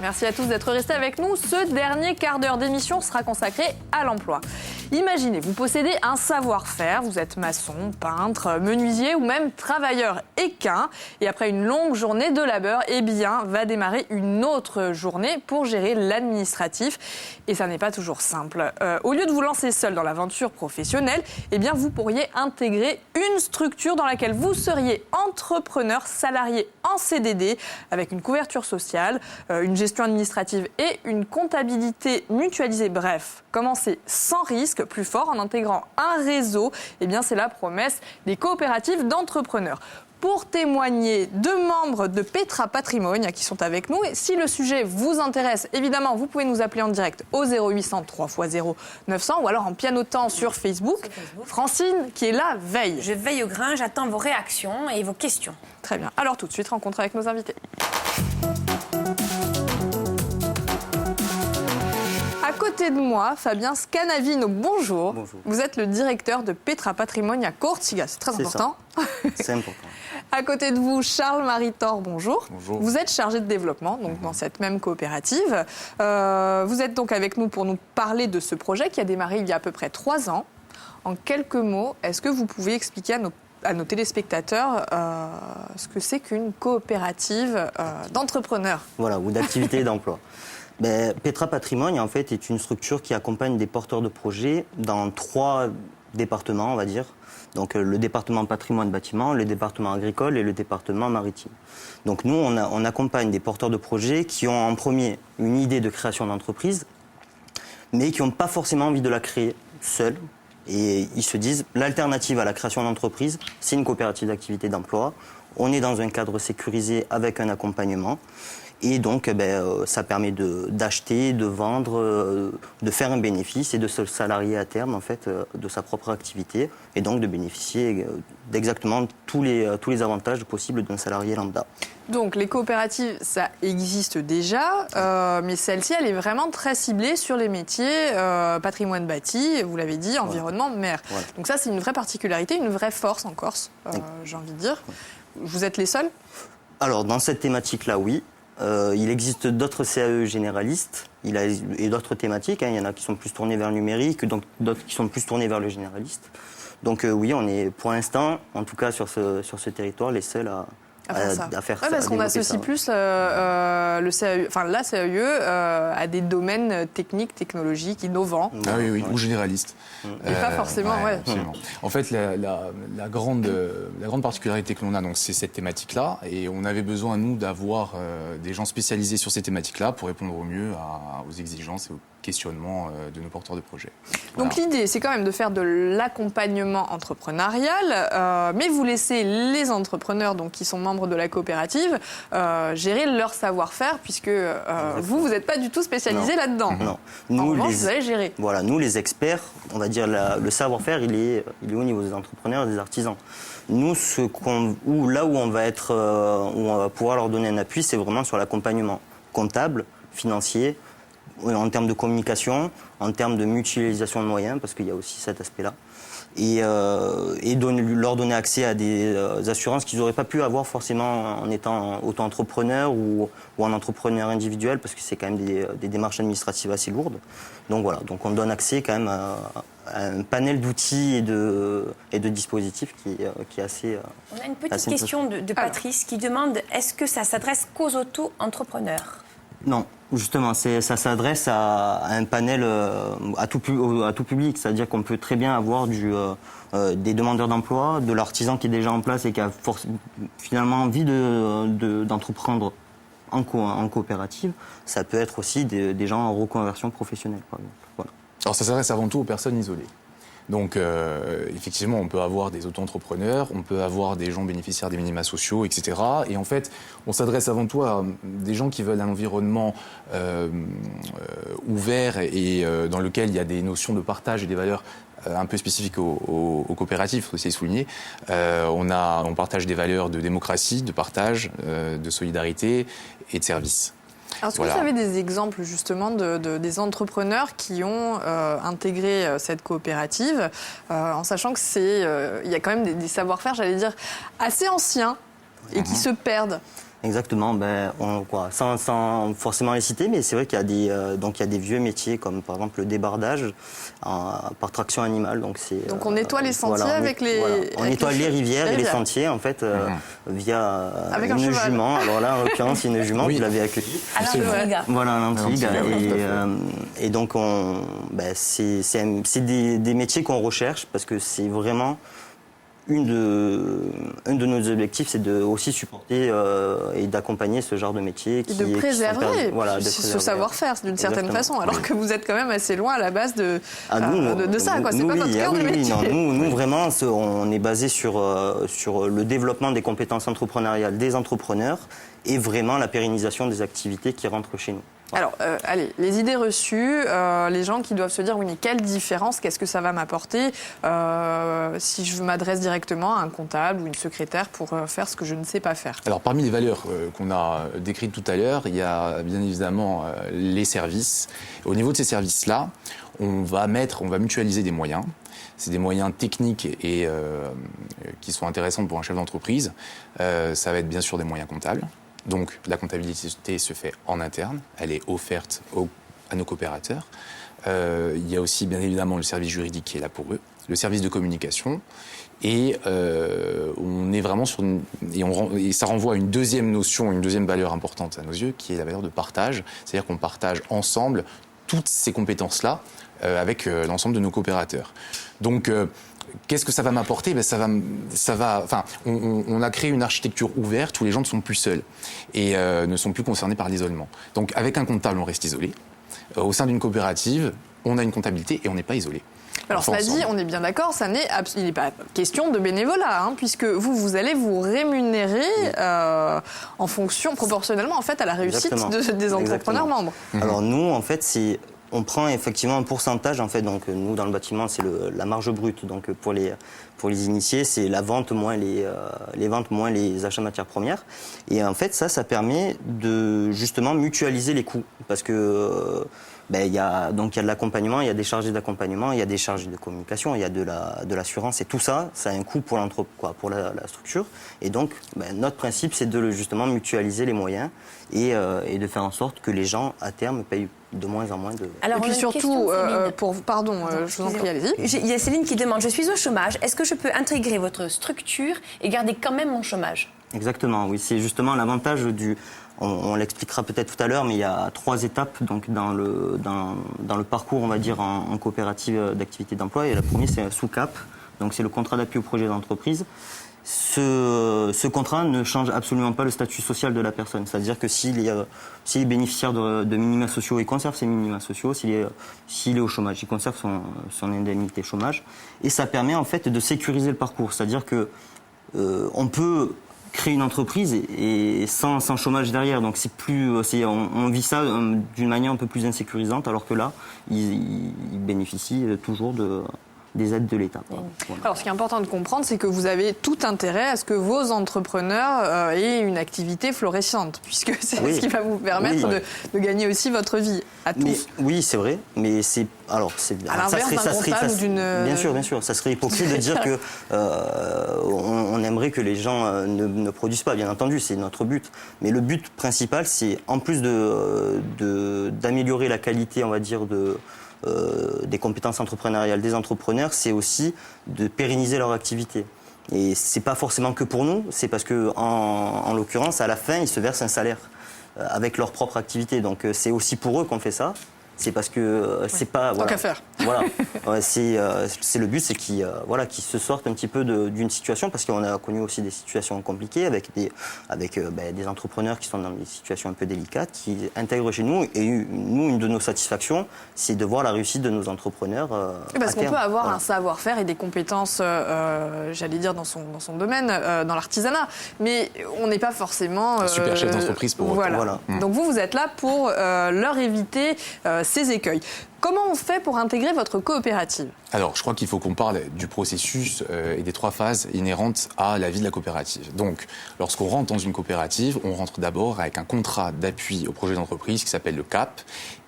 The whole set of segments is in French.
Merci à tous d'être restés avec nous. Ce dernier quart d'heure d'émission sera consacré à l'emploi. Imaginez, vous possédez un savoir-faire, vous êtes maçon, peintre, menuisier ou même travailleur équin. Et après une longue journée de labeur, eh bien, va démarrer une autre journée pour gérer l'administratif. Et ça n'est pas toujours simple. Au lieu de vous lancer seul dans l'aventure professionnelle, eh bien, vous pourriez intégrer une structure dans laquelle vous seriez entrepreneur, salarié en CDD, avec une couverture sociale, une gestion administrative et une comptabilité mutualisée. Bref, commencez sans risque, plus fort en intégrant un réseau. Eh bien, c'est la promesse des coopératives d'entrepreneurs. Pour témoigner, 2 membres de Petra Patrimoine qui sont avec nous. Et si le sujet vous intéresse, évidemment, vous pouvez nous appeler en direct au 0800 3x0 900 ou alors en pianotant sur Facebook. Francine, qui est là, veille. Je veille au grain, j'attends vos réactions et vos questions. Très bien. Alors tout de suite, rencontre avec nos invités. À côté de moi, Fabien Scanavino, bonjour. Bonjour. Vous êtes le directeur de Petra Patrimoine à Cortiga, c'est très important. C'est important. À côté de vous, Charles-Marie Thor, bonjour. Bonjour. Vous êtes chargé de développement donc dans cette même coopérative. Vous êtes donc avec nous pour nous parler de ce projet qui a démarré il y a à peu près 3 ans. En quelques mots, est-ce que vous pouvez expliquer à nos téléspectateurs ce que c'est qu'une coopérative d'entrepreneurs? Voilà, ou d'activité et d'emploi. Petra Patrimoine, en fait, est une structure qui accompagne des porteurs de projets dans 3 départements, on va dire. Donc le département patrimoine bâtiment, le département agricole et le département maritime. Donc nous, on accompagne des porteurs de projets qui ont en premier une idée de création d'entreprise, mais qui n'ont pas forcément envie de la créer seuls. Et ils se disent, l'alternative à la création d'entreprise, c'est une coopérative d'activité d'emploi. On est dans un cadre sécurisé avec un accompagnement. Et donc, ça permet d'acheter, de vendre, de faire un bénéfice et de se salarier à terme, en fait, de sa propre activité. Et donc, de bénéficier d'exactement tous les avantages possibles d'un salarié lambda. Donc, les coopératives, ça existe déjà, mais celle-ci, elle est vraiment très ciblée sur les métiers patrimoine bâti, vous l'avez dit, environnement, mer. Voilà. Donc ça, c'est une vraie particularité, une vraie force en Corse, j'ai envie de dire. Vous êtes les seuls? Alors, dans cette thématique-là, oui. Il existe d'autres CAE généralistes et d'autres thématiques. Il y en a qui sont plus tournés vers le numérique, d'autres qui sont plus tournés vers le généraliste. Donc oui, on est pour l'instant, en tout cas sur ce territoire, les seuls à faire ça. Parce qu'on associe plus le CAE, enfin la CAE à des domaines techniques, technologiques, innovants. Ah oui, ou généralistes. Et pas forcément, absolument. En fait, la grande particularité que l'on a, c'est cette thématique-là, et on avait besoin, nous, d'avoir des gens spécialisés sur ces thématiques-là pour répondre au mieux aux exigences et aux questionnements de nos porteurs de projets. Donc l'idée, c'est quand même de faire de l'accompagnement entrepreneurial, mais vous laissez les entrepreneurs, donc qui sont membres de la coopérative, gérer leur savoir-faire, puisque vous n'êtes pas du tout spécialisé là-dedans. Non. En revanche, vous allez gérer. Voilà, nous les experts, on va dire le savoir-faire, il est au niveau des entrepreneurs et des artisans. Nous, là où on va pouvoir leur donner un appui, c'est vraiment sur l'accompagnement comptable, financier, en termes de communication, en termes de mutualisation de moyens, parce qu'il y a aussi cet aspect-là, et leur donner accès à des assurances qu'ils n'auraient pas pu avoir forcément en étant auto-entrepreneur ou en entrepreneur individuel, parce que c'est quand même des démarches administratives assez lourdes. Donc voilà, donc on donne accès quand même à un panel d'outils et de dispositifs qui est assez... On a une petite question de Patrice qui demande, est-ce que ça s'adresse qu'aux auto-entrepreneurs ? Non, justement, ça s'adresse à un panel à tout public. C'est-à-dire qu'on peut très bien avoir des demandeurs d'emploi, de l'artisan qui est déjà en place et qui a finalement envie d'entreprendre en coopérative. Ça peut être aussi des gens en reconversion professionnelle, par exemple. Voilà. Alors ça s'adresse avant tout aux personnes isolées. Donc, effectivement, on peut avoir des auto-entrepreneurs, on peut avoir des gens bénéficiaires des minima sociaux, etc. Et en fait, on s'adresse avant tout à des gens qui veulent un environnement ouvert et dans lequel il y a des notions de partage et des valeurs un peu spécifiques aux coopératives, il faut aussi souligner. On partage des valeurs de démocratie, de partage, de solidarité et de service. Alors, est-ce que vous avez des exemples justement des entrepreneurs qui ont intégré cette coopérative, en sachant que il y a quand même des savoir-faire, j'allais dire, assez anciens et qui se perdent? Exactement, sans forcément les citer, mais c'est vrai qu'il y a des vieux métiers comme par exemple le débardage par traction animale. Donc on nettoie les sentiers avec les... On nettoie les rivières et les sentiers en fait via avec une jument. Alors là en l'occurrence c'est une jument, vous l'avez accueillie. Voilà, un antigue. Et donc c'est des métiers qu'on recherche parce que c'est vraiment... Un de nos objectifs, c'est de aussi supporter et d'accompagner ce genre de métier. Et de préserver ce savoir-faire d'une certaine façon, alors que vous êtes quand même assez loin à la base de ça. C'est pas votre cœur de métier. Nous, vraiment, on est basé sur le développement des compétences entrepreneuriales des entrepreneurs et vraiment la pérennisation des activités qui rentrent chez nous. Alors, allez, les idées reçues, les gens qui doivent se dire, oui, mais quelle différence, qu'est-ce que ça va m'apporter si je m'adresse directement à un comptable ou une secrétaire pour faire ce que je ne sais pas faire. Alors, parmi les valeurs qu'on a décrites tout à l'heure, il y a bien évidemment les services. Au niveau de ces services-là, on va mutualiser des moyens. C'est des moyens techniques et qui sont intéressants pour un chef d'entreprise. Ça va être bien sûr des moyens comptables. Donc, la comptabilité se fait en interne, elle est offerte à nos coopérateurs. Il y a aussi, bien évidemment, le service juridique qui est là pour eux, le service de communication. Et on est vraiment sur et ça renvoie à une deuxième notion, une deuxième valeur importante à nos yeux, qui est la valeur de partage. C'est-à-dire qu'on partage ensemble toutes ces compétences-là avec l'ensemble de nos coopérateurs. Donc, qu'est-ce que ça va m'apporter ? On a créé une architecture ouverte où les gens ne sont plus seuls et ne sont plus concernés par l'isolement. Donc, avec un comptable, on reste isolé. Au sein d'une coopérative, on a une comptabilité et on n'est pas isolé. Alors, cela dit, on est bien d'accord, il n'est pas question de bénévolat, puisque vous allez vous rémunérer en fonction, proportionnellement, en fait, à la réussite des entrepreneurs membres. Alors, nous, en fait, on prend effectivement un pourcentage, en fait. Donc, nous, dans le bâtiment, c'est la marge brute. Donc, pour les initiés, c'est la vente moins les ventes moins les achats de matières premières. Et en fait, ça permet de, justement, mutualiser les coûts. Parce que... il y a de l'accompagnement, il y a des chargés d'accompagnement, il y a des chargés de communication, il y a de l'assurance et tout ça, ça a un coût pour la structure. Et donc, notre principe, c'est de justement mutualiser les moyens et de faire en sorte que les gens, à terme, payent de moins en moins de... Alors, et puis surtout, je vous en prie, allez-y. Il y a Céline qui demande, je suis au chômage, est-ce que je peux intégrer votre structure et garder quand même mon chômage ? Exactement, oui, c'est justement l'avantage du... On l'expliquera peut-être tout à l'heure, mais il y a 3 étapes donc, dans le parcours, on va dire, en coopérative d'activité d'emploi. Et la première, c'est un sous-cap, donc c'est le contrat d'appui au projet d'entreprise. Ce contrat ne change absolument pas le statut social de la personne. C'est-à-dire que s'il est bénéficiaire de minima sociaux, il conserve ses minima sociaux. S'il est au chômage, il conserve son indemnité chômage. Et ça permet en fait de sécuriser le parcours. C'est-à-dire que on peut créer une entreprise et sans chômage derrière. Donc on vit ça d'une manière un peu plus insécurisante, alors que là, il bénéficie toujours des aides de l'État. Voilà. Alors, ce qui est important de comprendre, c'est que vous avez tout intérêt à ce que vos entrepreneurs aient une activité florissante, puisque c'est ce qui va vous permettre de gagner aussi votre vie à tous. Oui, c'est vrai, mais à l'inverse d'un comptable ou d'une... Bien sûr, ça serait hypocrite de dire que on aimerait que les gens ne produisent pas. Bien entendu, c'est notre but. Mais le but principal, c'est en plus d'améliorer la qualité, on va dire, des compétences entrepreneuriales des entrepreneurs, c'est aussi de pérenniser leur activité. Et c'est pas forcément que pour nous, c'est parce que en l'occurrence, à la fin, ils se versent un salaire avec leur propre activité. Donc c'est aussi pour eux qu'on fait ça. C'est parce que c'est pas... Tant qu'à faire. Voilà. C'est le but, c'est qu'ils se sortent un petit peu d'une situation, parce qu'on a connu aussi des situations compliquées avec des entrepreneurs qui sont dans des situations un peu délicates, qui intègrent chez nous. Et nous, une de nos satisfactions, c'est de voir la réussite de nos entrepreneurs. Parce qu'on peut avoir un savoir-faire et des compétences, j'allais dire, dans son domaine, dans l'artisanat. Mais on n'est pas forcément... un super chef d'entreprise pour autant. Voilà. Donc vous êtes là pour leur éviter ces écueils. Comment on fait pour intégrer votre coopérative ? Alors, je crois qu'il faut qu'on parle du processus et des 3 phases inhérentes à la vie de la coopérative. Donc, lorsqu'on rentre dans une coopérative, on rentre d'abord avec un contrat d'appui au projet d'entreprise qui s'appelle le CAP,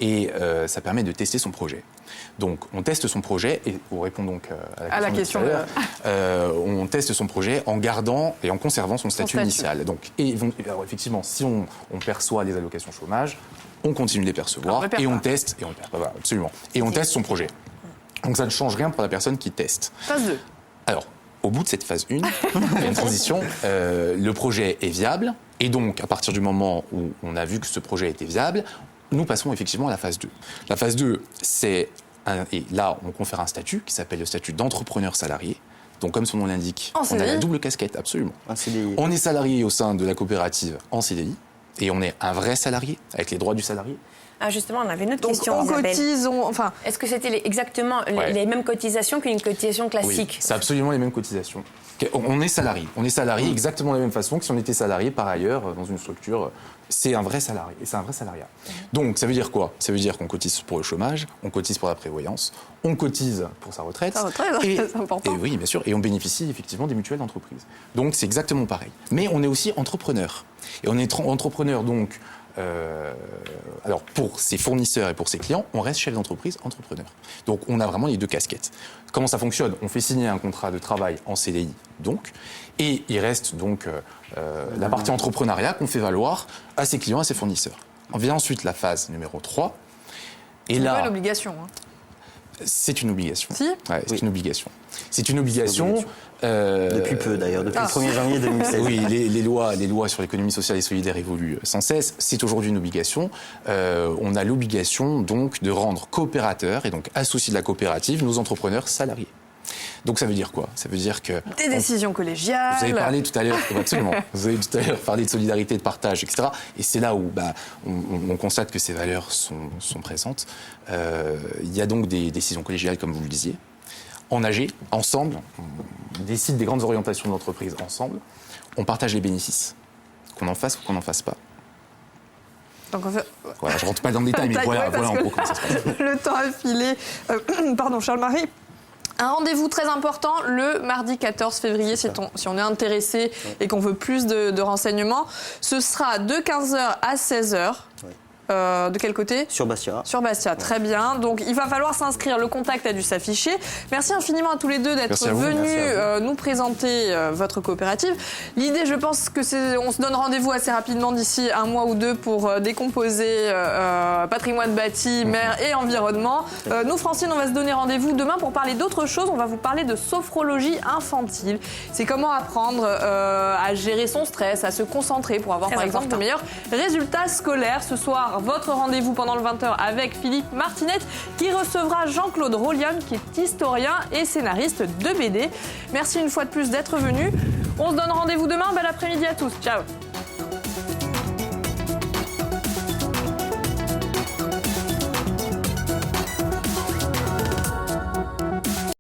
et ça permet de tester son projet. Donc, on teste son projet, et on répond donc à la question de tout à l'heure. On teste son projet en gardant et en conservant son statut initial. Donc, alors, effectivement, si on perçoit les allocations chômage, on continue de les percevoir et on teste, voilà, absolument, et on teste son projet. Donc, ça ne change rien pour la personne qui teste. Phase 2. Alors, au bout de cette phase 1, il y a une transition, le projet est viable, et donc, à partir du moment où on a vu que ce projet était viable, nous passons effectivement à la phase 2. La phase 2, c'est, et là, on confère un statut qui s'appelle le statut d'entrepreneur salarié. Donc, comme son nom l'indique, on a la double casquette, absolument. Un CDI. On est salarié au sein de la coopérative en CDI, et on est un vrai salarié, avec les droits du salarié. Ah, justement, on avait une autre Donc question, on Isabelle. cotise, Est-ce que c'était exactement les mêmes cotisations qu'une cotisation classique? Oui, c'est absolument les mêmes cotisations. On est salarié. On est salarié exactement de la même façon que si on était salarié par ailleurs dans une structure. C'est un vrai salarié, et c'est un vrai salariat. Donc ça veut dire quoi? Ça veut dire qu'on cotise pour le chômage, on cotise pour la prévoyance, on cotise pour sa retraite. Sa retraite, c'est important. Et oui, bien sûr, et on bénéficie effectivement des mutuelles d'entreprise. Donc c'est exactement pareil. Mais on est aussi entrepreneur. Et on est entrepreneur donc... alors pour ses fournisseurs et pour ses clients, on reste chef d'entreprise, entrepreneur. Donc on a vraiment les deux casquettes. Comment ça fonctionne? On fait signer un contrat de travail en CDI, donc, et il reste donc la partie entrepreneuriat qu'on fait valoir à ses clients, à ses fournisseurs. On vient ensuite la phase numéro 3. Et là, c'est pas l'obligation. c'est une obligation. Si c'est une obligation. C'est une obligation. Depuis peu d'ailleurs, depuis le 1er janvier 2016. Oui, les lois sur l'économie sociale et solidaire évoluent sans cesse. C'est aujourd'hui une obligation. On a l'obligation donc de rendre coopérateurs et donc associés de la coopérative nos entrepreneurs salariés. Donc ça veut dire quoi? Ça veut dire que... Des décisions collégiales. Vous avez parlé tout à l'heure, absolument, vous avez tout à l'heure parlé de solidarité, de partage, etc. Et c'est là où on constate que ces valeurs sont présentes. Il y a donc des décisions collégiales, comme vous le disiez. En AG, ensemble, on décide des grandes orientations de l'entreprise ensemble. On partage les bénéfices, qu'on en fasse ou qu'on n'en fasse pas. Donc en fait... Voilà, je ne rentre pas dans le détail, mais voilà en gros comment ça se passe. Le temps a filé. Pardon, Charles-Marie. Un rendez-vous très important le mardi 14 février, si on est intéressé et qu'on veut plus de renseignements. Ce sera de 15h à 16h. Oui. De quel côté? Sur Bastia. Sur Bastia, très bien. Donc il va falloir s'inscrire, le contact a dû s'afficher. Merci infiniment à tous les deux d'être venus nous présenter votre coopérative. L'idée, je pense que on se donne rendez-vous assez rapidement d'ici un mois ou deux pour décomposer patrimoine bâti, mer et environnement. Nous, Francine, on va se donner rendez-vous demain pour parler d'autre chose. On va vous parler de sophrologie infantile. C'est comment apprendre à gérer son stress, à se concentrer pour avoir par exemple de meilleurs résultats scolaires. Ce soir, votre rendez-vous pendant le 20h avec Philippe Martinette qui recevra Jean-Claude Rollion qui est historien et scénariste de BD. Merci une fois de plus d'être venu. On se donne rendez-vous demain. Bel après-midi à tous. Ciao.